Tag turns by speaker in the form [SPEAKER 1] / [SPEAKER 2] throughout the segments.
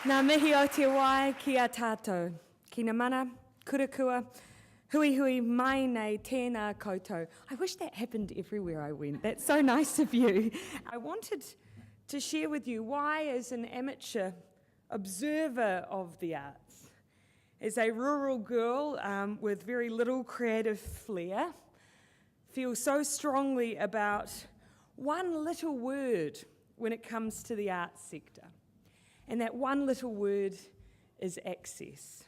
[SPEAKER 1] Ngā mihi o te wai ki a tātou. Ki na mana, kurakua, hui hui mai nei tēnā koutou. I wish that happened everywhere I went. That's so nice of you. I wanted to share with you why, as an amateur observer of the arts, as a rural girl with very little creative flair, feel so strongly about one little word when it comes to the arts sector. And that one little word is access.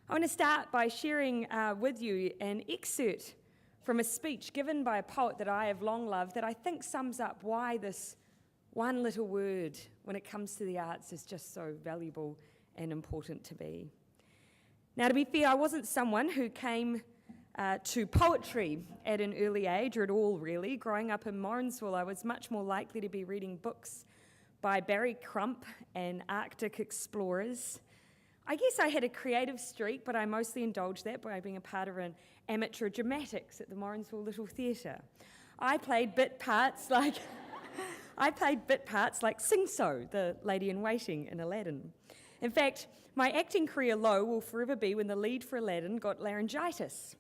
[SPEAKER 1] I want to start by sharing with you an excerpt from a speech given by a poet that I have long loved that I think sums up why this one little word when it comes to the arts is just so valuable and important to be. Now, to be fair, I wasn't someone who came to poetry at an early age, or at all really. Growing up in Morrinsville, I was much more likely to be reading books by Barry Crump and Arctic explorers. I guess I had a creative streak, but I mostly indulged that by being a part of an amateur dramatics at the Morrinsville Little Theatre. I played bit parts like Sing So, the lady in waiting in Aladdin. In fact, my acting career low will forever be when the lead for Aladdin got laryngitis.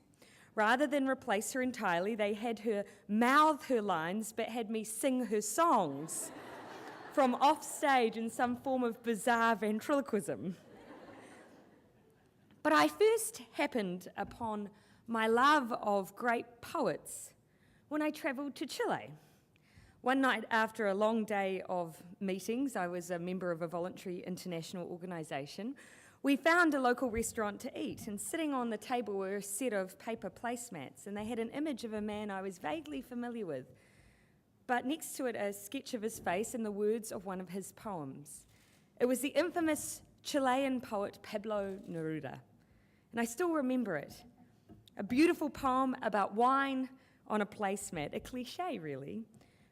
[SPEAKER 1] Rather than replace her entirely, they had her mouth her lines but had me sing her songs from off stage in some form of bizarre ventriloquism. But I first happened upon my love of great poets when I travelled to Chile. One night after a long day of meetings, I was a member of a voluntary international organisation, we found a local restaurant to eat, and sitting on the table were a set of paper placemats, and they had an image of a man I was vaguely familiar with, but next to it a sketch of his face and the words of one of his poems. It was the infamous Chilean poet Pablo Neruda, and I still remember it. A beautiful poem about wine on a placemat, a cliche really,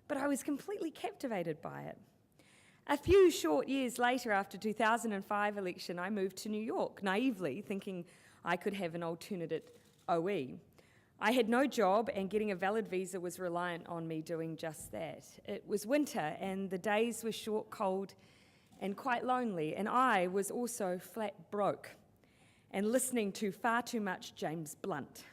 [SPEAKER 1] but I was completely captivated by it. A few short years later, after 2005 election, I moved to New York, naively thinking I could have an alternate OE. I had no job, and getting a valid visa was reliant on me doing just that. It was winter, and the days were short, cold, and quite lonely, and I was also flat broke and listening to far too much James Blunt.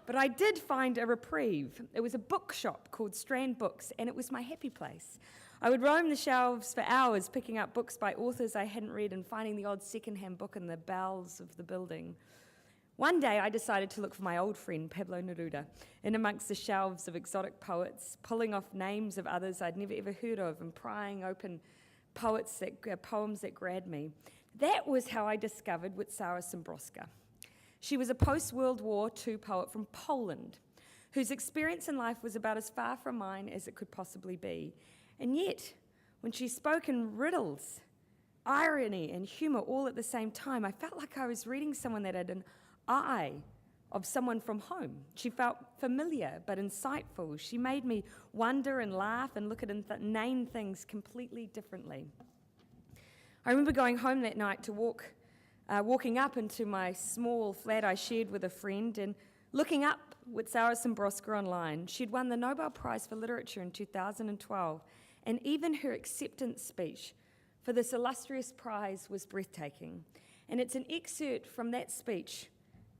[SPEAKER 1] But I did find a reprieve. It was a bookshop called Strand Books, and it was my happy place. I would roam the shelves for hours, picking up books by authors I hadn't read and finding the odd second-hand book in the bowels of the building. One day I decided to look for my old friend Pablo Neruda in amongst the shelves of exotic poets, pulling off names of others I'd never ever heard of and prying open poems that grabbed me. That was how I discovered Wisława Szymborska. She was a post-World War II poet from Poland whose experience in life was about as far from mine as it could possibly be. And yet, when she spoke in riddles, irony and humour all at the same time, I felt like I was reading someone that had an eye of someone from home. She felt familiar but insightful. She made me wonder and laugh and look at name things completely differently. I remember going home that night to walking up into my small flat I shared with a friend and looking up Wisława Szymborska online. She'd won the Nobel Prize for Literature in 2012, and even her acceptance speech for this illustrious prize was breathtaking. And it's an excerpt from that speech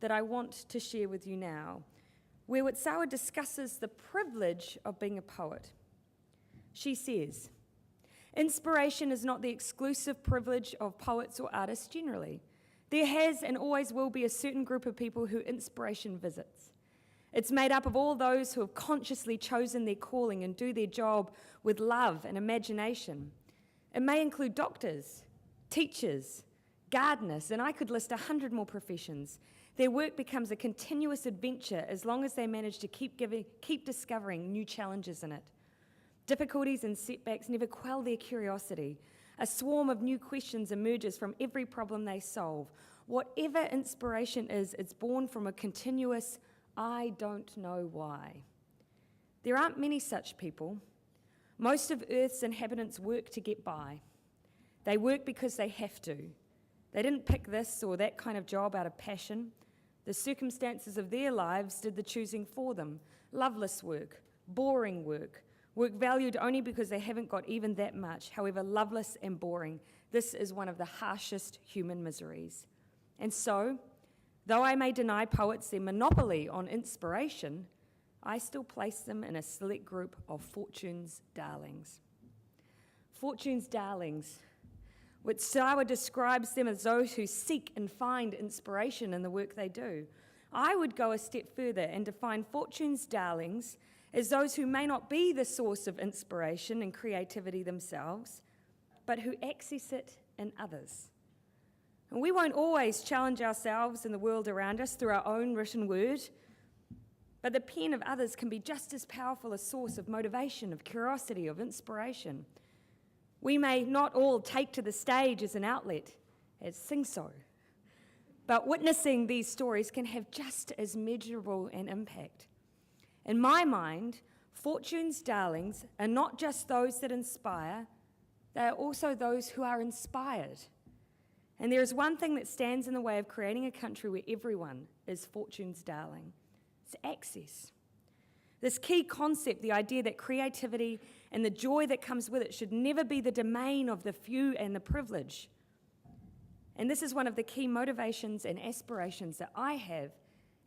[SPEAKER 1] that I want to share with you now, where Wisława discusses the privilege of being a poet. She says, "Inspiration is not the exclusive privilege of poets or artists generally. There has and always will be a certain group of people who inspiration visits. It's made up of all those who have consciously chosen their calling and do their job with love and imagination. It may include doctors, teachers, gardeners, and I could list 100 more professions. Their work becomes a continuous adventure as long as they manage to keep discovering new challenges in it. Difficulties and setbacks never quell their curiosity. A swarm of new questions emerges from every problem they solve. Whatever inspiration is, it's born from a continuous, I don't know why. There aren't many such people. Most of Earth's inhabitants work to get by. They work because they have to. They didn't pick this or that kind of job out of passion. The circumstances of their lives did the choosing for them. Loveless work, boring work, work valued only because they haven't got even that much, however loveless and boring. This is one of the harshest human miseries. And so, though I may deny poets their monopoly on inspiration, I still place them in a select group of Fortune's darlings. Fortune's darlings, which Sawa describes them as those who seek and find inspiration in the work they do. I would go a step further and define Fortune's darlings as those who may not be the source of inspiration and creativity themselves, but who access it in others. And we won't always challenge ourselves and the world around us through our own written word, but the pen of others can be just as powerful a source of motivation, of curiosity, of inspiration. We may not all take to the stage as an outlet, as sing so, but witnessing these stories can have just as measurable an impact. In my mind, Fortune's darlings are not just those that inspire, they are also those who are inspired. And there is one thing that stands in the way of creating a country where everyone is Fortune's darling. It's access. This key concept, the idea that creativity and the joy that comes with it should never be the domain of the few and the privileged. And this is one of the key motivations and aspirations that I have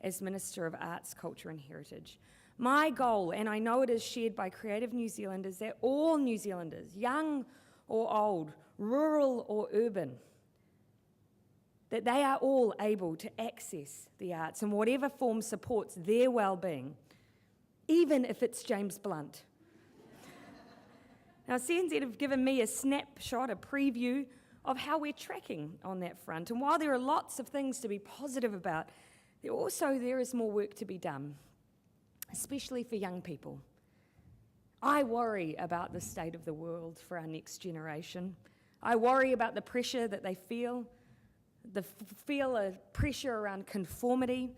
[SPEAKER 1] as Minister of Arts, Culture and Heritage. My goal, and I know it is shared by Creative New Zealand, is that all New Zealanders, young or old, rural or urban, that they are all able to access the arts in whatever form supports their well-being, even if it's James Blunt. Now, CNZ have given me a snapshot, a preview of how we're tracking on that front. And while there are lots of things to be positive about, there is more work to be done, especially for young people. I worry about the state of the world for our next generation. I worry about the pressure that they feel a pressure around conformity,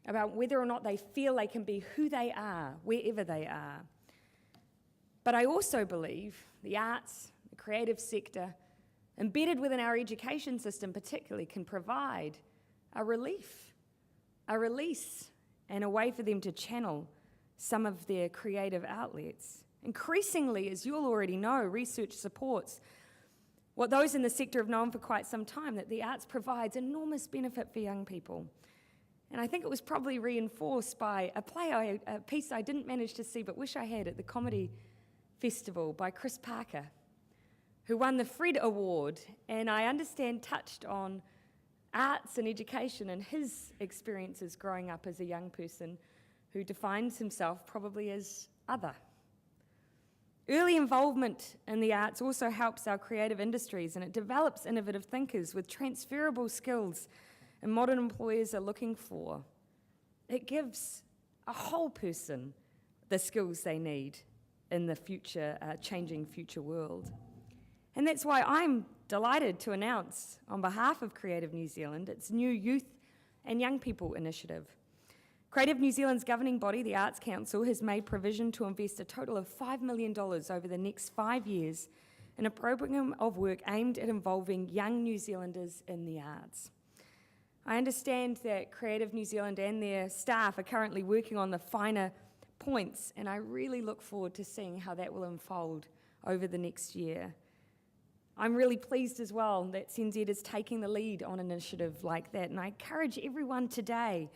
[SPEAKER 1] about whether or not they feel they can be who they are, wherever they are. But I also believe the arts, the creative sector, embedded within our education system particularly, can provide a relief, a release, and a way for them to channel some of their creative outlets. Increasingly, as you'll already know, research supports what those in the sector have known for quite some time, that the arts provides enormous benefit for young people. And I think it was probably reinforced by a piece I didn't manage to see but wish I had at the Comedy Festival by Chris Parker, who won the Fred Award, and I understand touched on arts and education and his experiences growing up as a young person who defines himself probably as other. Early involvement in the arts also helps our creative industries, and it develops innovative thinkers with transferable skills and modern employers are looking for. It gives a whole person the skills they need in the future, changing future world. And that's why I'm delighted to announce, on behalf of Creative New Zealand, its new Youth and Young People initiative. Creative New Zealand's governing body, the Arts Council, has made provision to invest a total of $5 million over the next 5 years in a program of work aimed at involving young New Zealanders in the arts. I understand that Creative New Zealand and their staff are currently working on the finer points, and I really look forward to seeing how that will unfold over the next year. I'm really pleased as well that CNZ is taking the lead on an initiative like that, and I encourage everyone today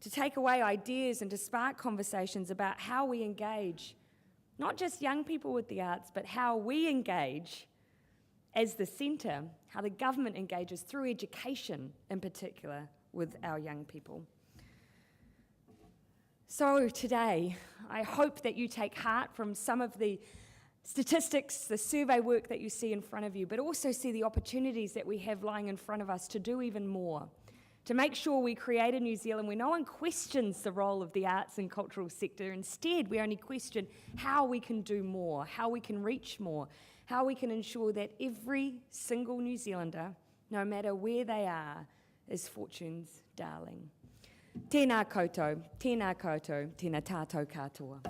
[SPEAKER 1] to take away ideas and to spark conversations about how we engage, not just young people with the arts, but how we engage as the centre, how the government engages through education in particular with our young people. So today, I hope that you take heart from some of the statistics, the survey work that you see in front of you, but also see the opportunities that we have lying in front of us to do even more, to make sure we create a New Zealand where no one questions the role of the arts and cultural sector. Instead, we only question how we can do more, how we can reach more, how we can ensure that every single New Zealander, no matter where they are, is Fortune's darling. Tēnā koutou, tēnā koutou, tēnā tātou katoa.